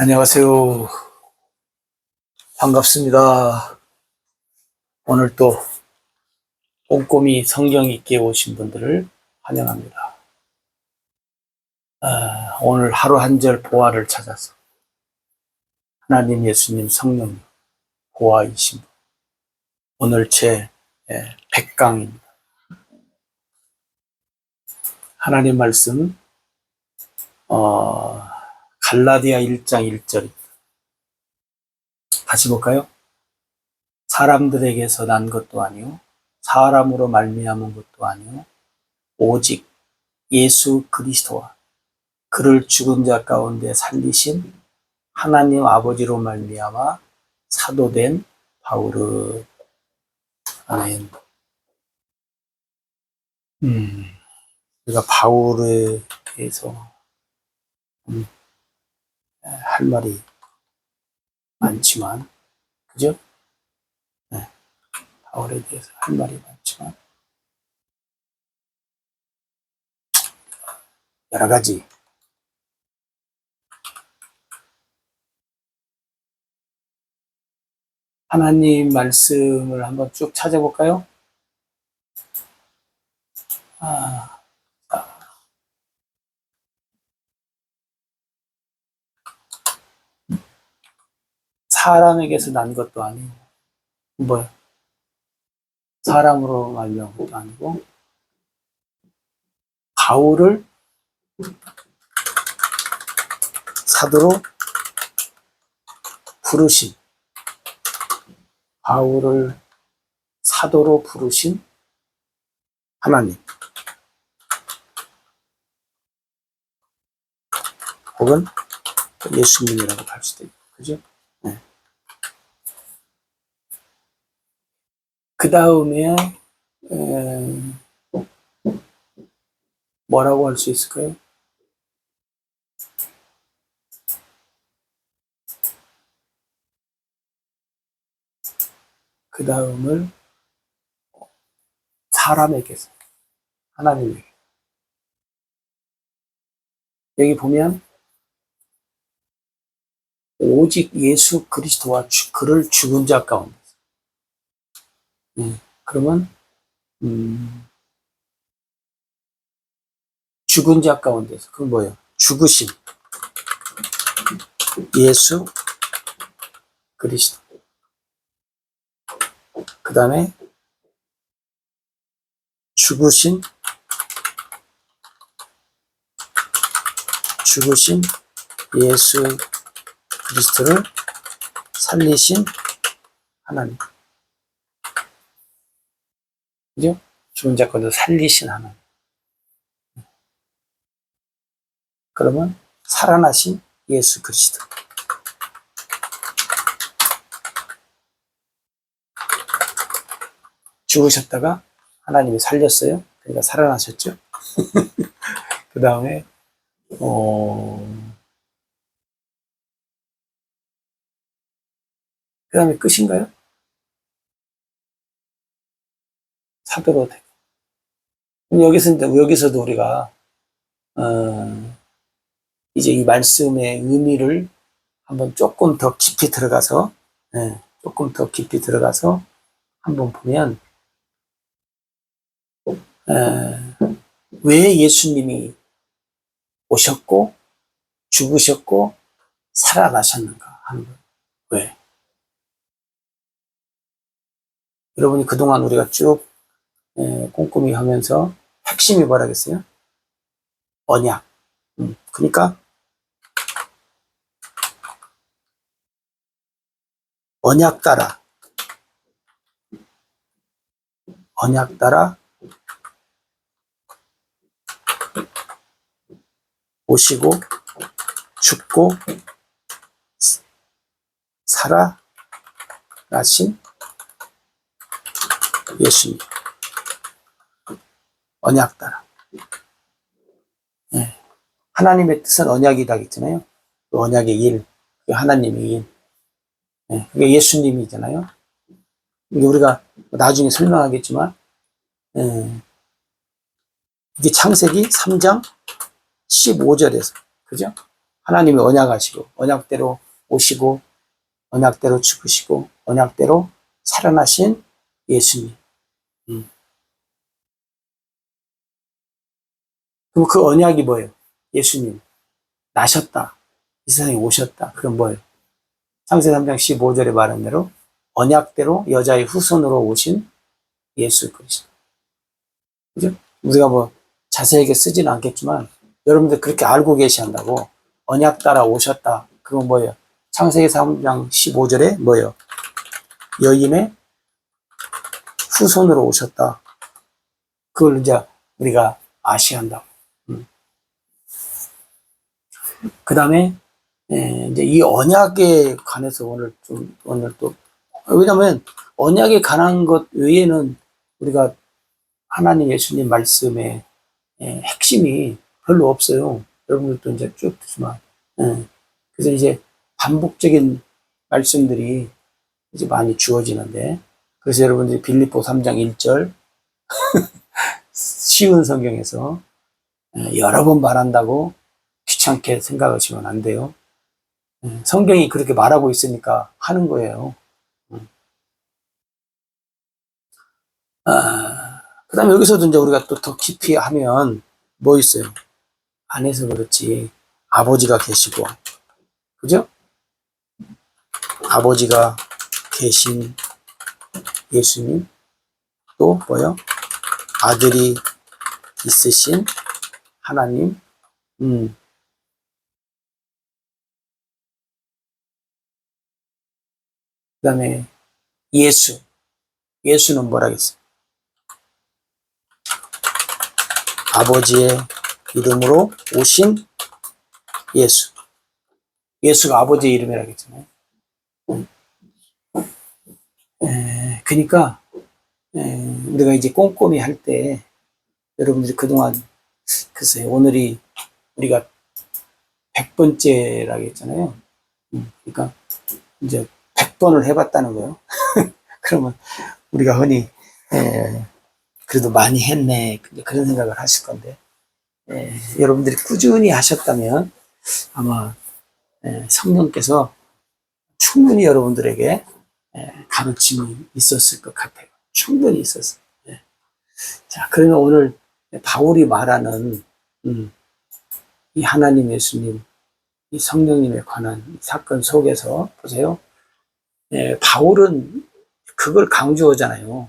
안녕하세요. 반갑습니다. 오늘 또 꼼꼼히 성경 읽기에 오신 분들을 환영합니다. 오늘 하루 한 절 보화를 찾아서 하나님, 예수님, 성령 보화이신 분. 오늘 제 100강입니다. 하나님 말씀 갈라디아 1장 1절입니다. 같이 볼까요? 사람들에게서 난 것도 아니요 사람으로 말미암은 것도 아니요 오직 예수 그리스도와 그를 죽은 자 가운데 살리신 하나님 아버지로 말미암아 사도된 바울은. 아멘. 우리가 바울에 대해서 할 말이 많지만, 그죠? 네. 바울에 대해서 할 말이 많지만 여러 가지 하나님 말씀을 한번 쭉 찾아볼까요? 사람에게서 난 것도 아니고, 사람으로 말미암은 것도 아니고, 바울을 사도로 부르신, 바울을 사도로 부르신 하나님, 혹은 예수님이라고 할 수도 있고, 그죠? 네. 그 다음에 뭐라고 할 수 있을까요? 그 다음을 사람에게서 하나님에게. 여기 보면 오직 예수 그리스도와 그를 죽은 자 가운데. 그러면 죽은 자 가운데서, 그건 뭐예요? 죽으신 예수 그리스도. 그 다음에 죽으신 예수 그리스도를 살리신 하나님. 그죠? 죽은 자 가운데 살리신 하나님. 그러면 살아나신 예수 그리스도. 죽으셨다가 하나님이 살렸어요. 그러니까 살아나셨죠. 그 다음에 그 다음에 끝인가요? 사도로 되고. 여기서도 우리가 이제 이 말씀의 의미를 한번 조금 더 깊이 들어가서 한번 보면, 왜 예수님이 오셨고 죽으셨고 살아나셨는가 하는 거예요. 왜? 여러분이 그동안 우리가 쭉 꼼꼼히 하면서 핵심이 뭐라겠어요? 언약. 그러니까 언약 따라 오시고 죽고 살아나신 예수님. 언약 따라. 하나님의 뜻은 언약이다 했잖아요. 그 언약의 일, 하나님의 일. 그게 예수님이잖아요. 우리가 나중에 설명하겠지만, 이게 창세기 3장 15절에서, 그죠? 하나님이 언약하시고 언약대로 오시고 언약대로 죽으시고 언약대로 살아나신 예수님. 그럼 그 언약이 뭐예요? 예수님 나셨다. 이 세상에 오셨다. 그건 뭐예요? 창세기 3장 15절에 말한 대로 언약대로 여자의 후손으로 오신 예수 그리스도. 그죠? 우리가 뭐 자세하게 쓰지는 않겠지만 여러분들 그렇게 알고 계시한다고 언약 따라 오셨다. 그건 뭐예요? 창세기 3장 15절에 뭐예요? 여인의 후손으로 오셨다. 그걸 이제 우리가 아시한다고. 그 다음에 이제 이 언약에 관해서 오늘 또 왜냐면 언약에 관한 것 외에는 우리가 하나님 예수님 말씀의 핵심이 별로 없어요. 여러분들도 이제 쭉 듣지만 그래서 이제 반복적인 말씀들이 이제 많이 주어지는데 그래서 여러분들이 빌립보 3장 1절 쉬운 성경에서 여러 번 말한다고 귀찮게 생각하시면 안 돼요. 성경이 그렇게 말하고 있으니까 하는 거예요. 그 다음에 여기서도 이제 우리가 또 더 깊이 하면 뭐 있어요? 안에서 그렇지. 아버지가 계시고, 그죠? 아버지가 계신 예수님, 또 뭐요? 아들이 있으신 하나님, 그 다음에 예수는 뭐라겠어요? 아버지의 이름으로 오신 예수. 예수가 아버지의 이름이라고 했잖아요. 그러니까 우리가 이제 꼼꼼히 할 때 여러분들이 그동안 글쎄요 오늘이 우리가 100번째라고 했잖아요. 그러니까 이제 100번을 해봤다는 거예요. 그러면 우리가 흔히 그래도 많이 했네 그런 생각을 하실 건데 여러분들이 꾸준히 하셨다면 아마 성령께서 충분히 여러분들에게 가르침이 있었을 것 같아요. 충분히 있었어요. 자, 그러면 오늘 바울이 말하는 이 하나님 예수님, 이 성령님에 관한 사건 속에서 보세요. 바울은 그걸 강조하잖아요.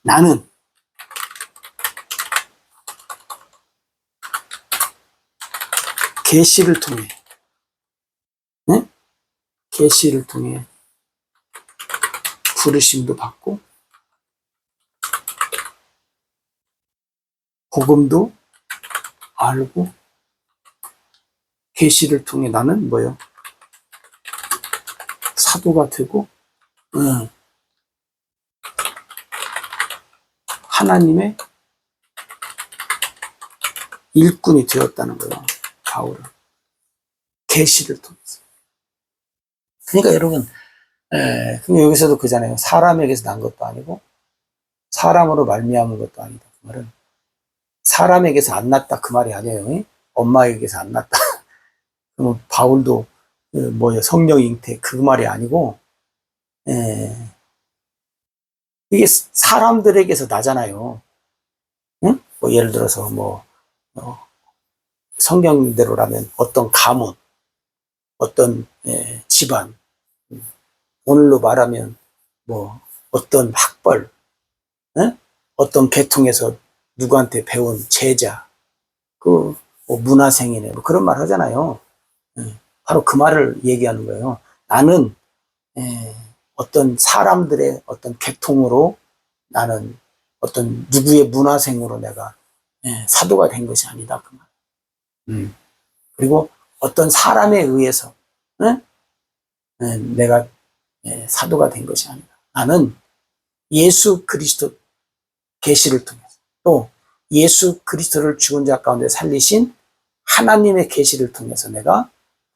나는 계시를 통해, 계시를 통해 부르심도 받고 복음도 알고 계시를 통해 나는 뭐요? 사도가 되고 하나님의 일꾼이 되었다는 거예요. 바울은 계시를 통해서. 그러니까 여러분 여기서도 그잖아요. 사람에게서 난 것도 아니고 사람으로 말미암은 것도 아니다. 그 말은 사람에게서 안 났다 그 말이 아니에요. 엄마에게서 안 났다. 그러면 바울도 뭐예요? 성령 잉태 그 말이 아니고 이게 사람들에게서 나잖아요. 응? 뭐 예를 들어서 성경대로라면 어떤 가문, 어떤 집안, 오늘로 말하면 뭐 어떤 학벌, 어떤 계통에서 누구한테 배운 제자, 뭐 문화생이네, 뭐 그런 말 하잖아요. 바로 그 말을 얘기하는 거예요. 나는 어떤 사람들의 어떤 계통으로 나는 어떤 누구의 문화생으로 내가 사도가 된 것이 아니다. 그 말. 그리고 어떤 사람에 의해서 내가 사도가 된 것이 아니다. 나는 예수 그리스도 계시를 통해서 또 예수 그리스도를 죽은 자 가운데 살리신 하나님의 계시를 통해서 내가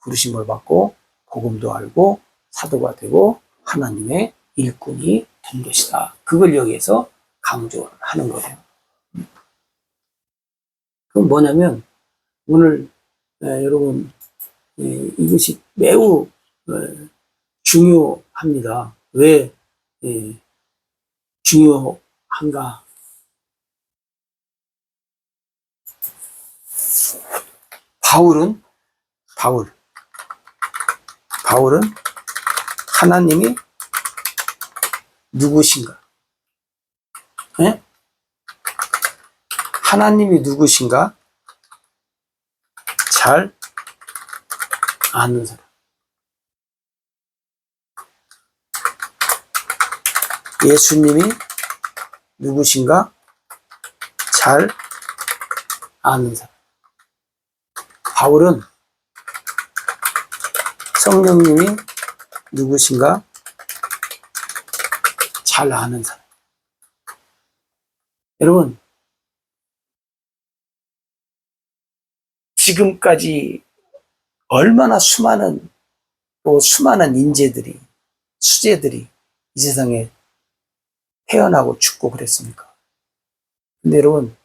부르심을 받고 복음도 알고 사도가 되고 하나님의 일꾼이 된 것이다. 그걸 여기에서 강조하는 거예요. 그건 뭐냐면 오늘 여러분 이것이 매우 중요합니다. 왜 중요한가? 바울은 하나님이 누구신가? 네? 하나님이 누구신가? 잘 아는 사람. 예수님이 누구신가? 잘 아는 사람. 바울은 성령님이 누구신가? 잘 아는 사람. 여러분, 지금까지 얼마나 수많은 인재들이, 수재들이 이 세상에 태어나고 죽고 그랬습니까? 근데 여러분,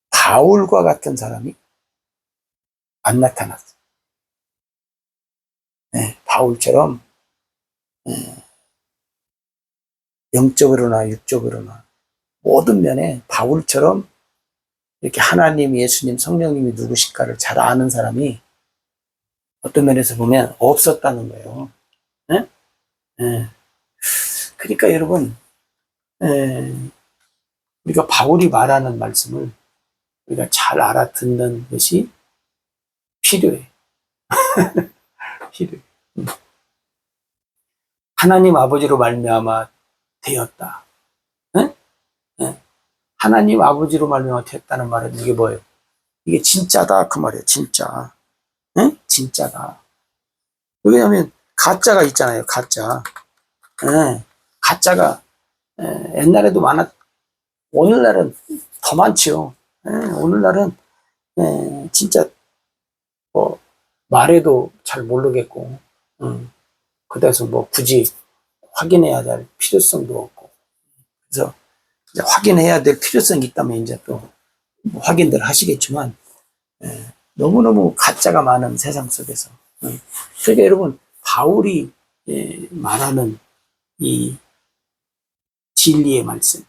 바울과 같은 사람이 안 나타났어요. 바울처럼 영적으로나 육적으로나 모든 면에 바울처럼 이렇게 하나님, 예수님, 성령님이 누구실까를 잘 아는 사람이 어떤 면에서 보면 없었다는 거예요. 네? 네. 그러니까 여러분, 우리가 바울이 말하는 말씀을 우리가 잘 알아듣는 것이 필요해. 필요해. 하나님 아버지로 말미암아 되었다. 네? 네. 하나님 아버지로 말미암아 되었다는 말은 이게 뭐예요? 이게 진짜다 그 말이에요. 진짜. 네? 진짜다. 왜냐하면 가짜가 있잖아요. 가짜. 네. 가짜가 옛날에도 오늘날은 더 많죠. 오늘날은 진짜 뭐 말해도 잘 모르겠고 그래서 뭐 굳이 확인해야 될 필요성도 없고 그래서 이제 확인해야 될 필요성이 있다면 이제 또 확인들 하시겠지만 너무너무 가짜가 많은 세상 속에서 그러니까 여러분 바울이 말하는 이 진리의 말씀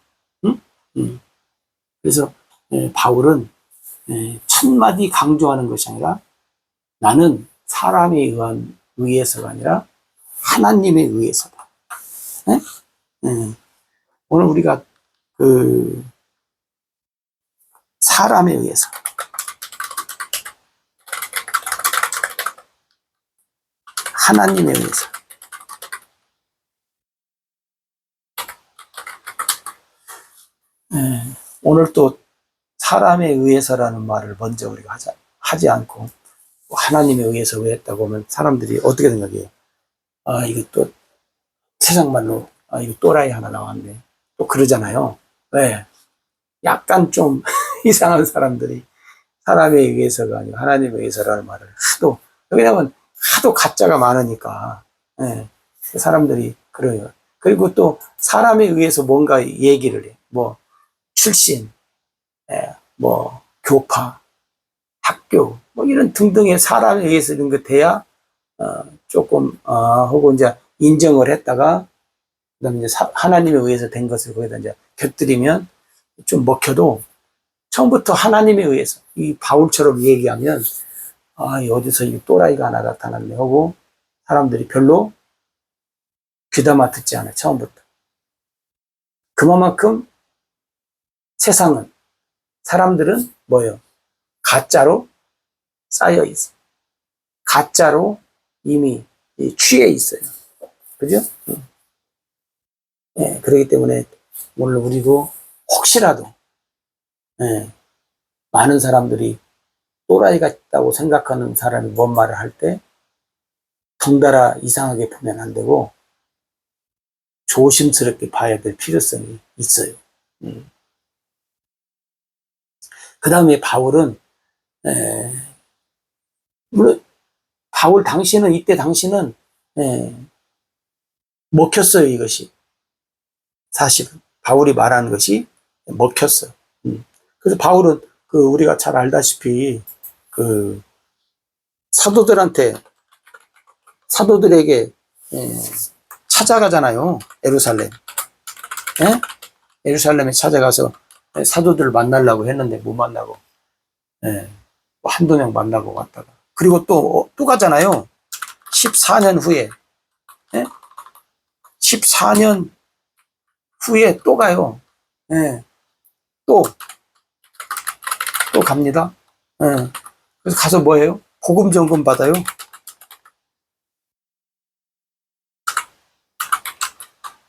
그래서 바울은 첫마디 강조하는 것이 아니라 나는 사람에 의해서가 아니라 하나님에 의해서다. 오늘 우리가 그 사람에 의해서 하나님에 의해서 오늘 또 사람에 의해서라는 말을 먼저 우리가 하지 않고 하나님에 의해서 왜 했다고 하면 사람들이 어떻게 생각해요? 아, 이거 또 세상 말로 이거 또라이 하나 나왔네. 또 그러잖아요. 왜? 약간 좀 이상한 사람들이 사람에 의해서가 아니고 하나님에 의해서라는 말을 왜냐면 하도 가짜가 많으니까 사람들이 그래요. 그리고 또 사람에 의해서 뭔가 얘기를 해. 뭐 출신, 뭐 교파, 학교, 뭐 이런 등등의 사람에 의해서 이런 거 돼야 조금 혹은 이제 인정을 했다가 그다음에 이제 하나님에 의해서 된 것을 거기다 이제 곁들이면 좀 먹혀도 처음부터 하나님에 의해서 이 바울처럼 얘기하면 어디서 이 또라이가 하나 나타났네 하고 사람들이 별로 귀담아 듣지 않아요. 처음부터. 그만큼 세상은 사람들은 뭐예요? 가짜로 쌓여 있어. 가짜로 이미 취해 있어요. 그죠? 그렇기 때문에 오늘 우리도 혹시라도 많은 사람들이 또라이 같다고 생각하는 사람이 뭔 말을 할 때 덩달아 이상하게 보면 안 되고 조심스럽게 봐야 될 필요성이 있어요. 그 다음에 바울은 물론 바울 이때 당시는 먹혔어요. 이것이 사실은 바울이 말하는 것이 먹혔어요. 그래서 바울은 우리가 잘 알다시피 그 사도들에게 찾아가잖아요. 예루살렘. 예? 예루살렘에 찾아가서 사도들을 만나려고 했는데 못 만나고, 뭐 한두 명 만나고 왔다가. 그리고 또 가잖아요. 14년 후에. 예? 14년 후에 또 가요. 예. 또 갑니다. 예. 그래서 가서 뭐예요? 복음 점검 받아요.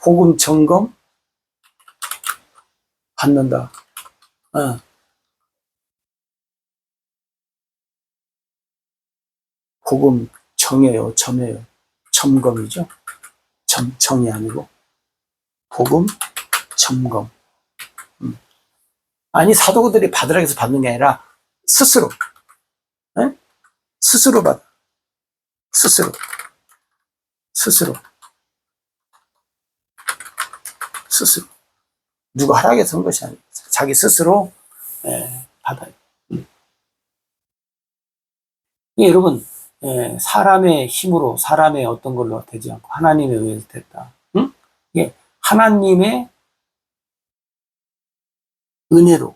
복음 점검 받는다. 예. 복음 점이에요. 점검이죠. 정이 아니고 복음 점검. 아니, 사도들이 받으라고 해서 받는 게 아니라 스스로, 에? 스스로 받아. 스스로 누가 하라고 한 것이 아니고 자기 스스로 받아요. 여러분, 사람의 힘으로, 사람의 어떤 걸로 되지 않고 하나님에 의해서 됐다. 응? 이게 하나님의 은혜로,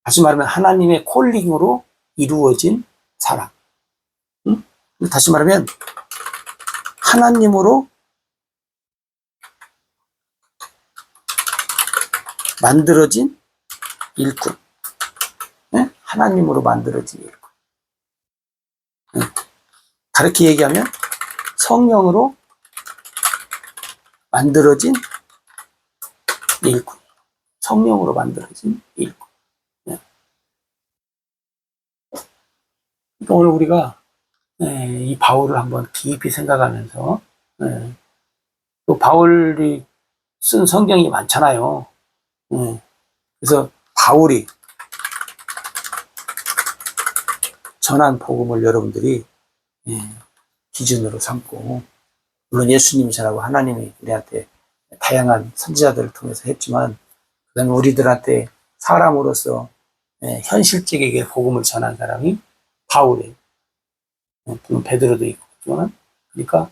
다시 말하면 하나님의 콜링으로 이루어진 사람. 응? 다시 말하면 하나님으로 만들어진 일꾼. 하나님으로 만들어진 일꾼. 다르게 얘기하면 성령으로 만들어진 일꾼. 성령으로 만들어진 일꾼. 그러니까 오늘 우리가 이 바울을 한번 깊이 생각하면서, 또 바울이 쓴 성경이 많잖아요. 그래서 바울이 전한 복음을 여러분들이 기준으로 삼고, 물론 예수님이 전하고 하나님이 우리한테 다양한 선지자들을 통해서 했지만, 그다음에 우리들한테 사람으로서 현실적이게 복음을 전한 사람이 바울이에요. 물론 베드로도 있지만, 그러니까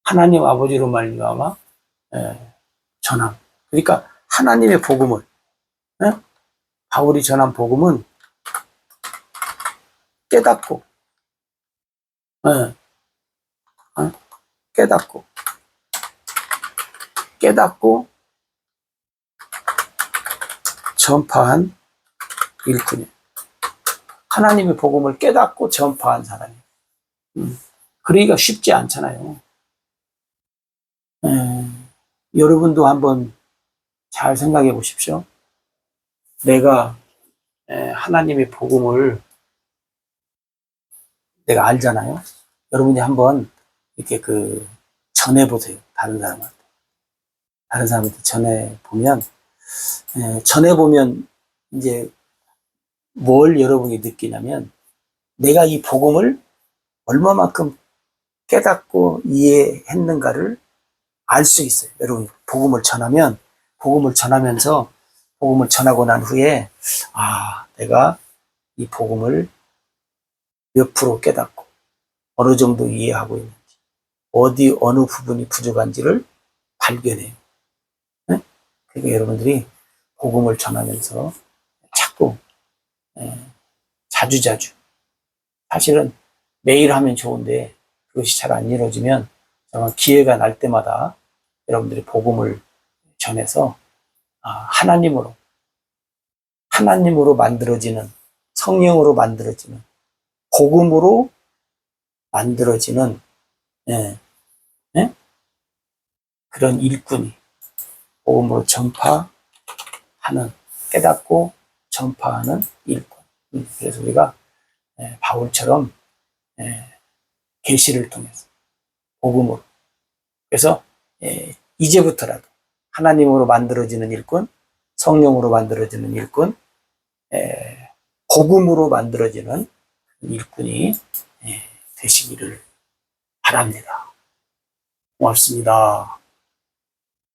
하나님 아버지로 말미암아 전함. 그러니까 하나님의 복음을, 바울이 전한 복음은 깨닫고, 깨닫고 전파한 일꾼이에요. 하나님의 복음을 깨닫고 전파한 사람이에요. 그러기가 쉽지 않잖아요. 여러분도 한번 잘 생각해 보십시오. 내가 하나님의 복음을 내가 알잖아요. 여러분이 한번 이렇게 전해보세요. 다른 사람한테 전해보면 이제 뭘 여러분이 느끼냐면, 내가 이 복음을 얼마만큼 깨닫고 이해했는가를 알 수 있어요. 여러분, 복음을 전하면서 복음을 전하고 난 후에, 내가 이 복음을 몇 프로 깨닫고 어느 정도 이해하고 있는지, 어느 부분이 부족한지를 발견해요. 그러니까 여러분들이 복음을 전하면서 자꾸 자주자주, 사실은 매일 하면 좋은데 그것이 잘 안 이루어지면 정말 기회가 날 때마다 여러분들이 복음을 전해서 하나님으로 만들어지는, 성령으로 만들어지는, 복음으로 만들어지는 그런 일꾼이, 복음으로 전파하는, 깨닫고 전파하는 일꾼. 그래서 우리가 바울처럼 계시를 통해서 복음으로, 그래서 이제부터라도 하나님으로 만들어지는 일꾼, 성령으로 만들어지는 일꾼, 복음으로 만들어지는 일꾼이 되시기를 바랍니다. 고맙습니다.